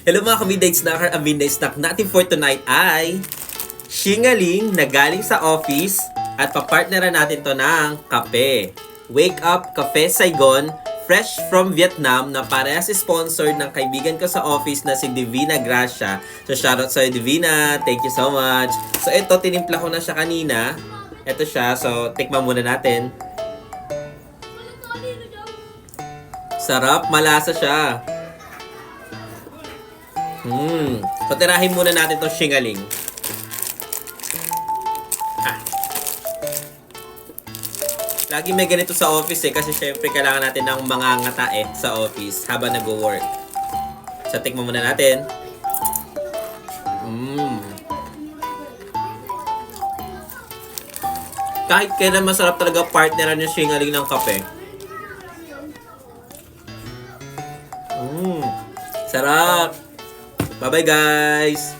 Hello mga ka-midnight snacker, ang midnight snack natin for tonight ay Shingaling na galing sa office at papartneran natin to ng kape. Wake Up Cafe Saigon, fresh from Vietnam na parehas sponsored ng kaibigan ko sa office na si Divina Gracia. So shoutout sa'yo Divina, thank you so much. So ito, tinimpla ko na siya kanina. Ito siya, so tikman muna natin. Sarap, malasa siya. Patirahin muna natin itong Shingaling. Lagi may ganito sa office kasi syempre kailangan natin ng mga ngata sa office habang nag-work. So tikman muna natin. Kahit kailan masarap talaga partneran yung Shingaling ng kape. Sarap! Bye-bye guys!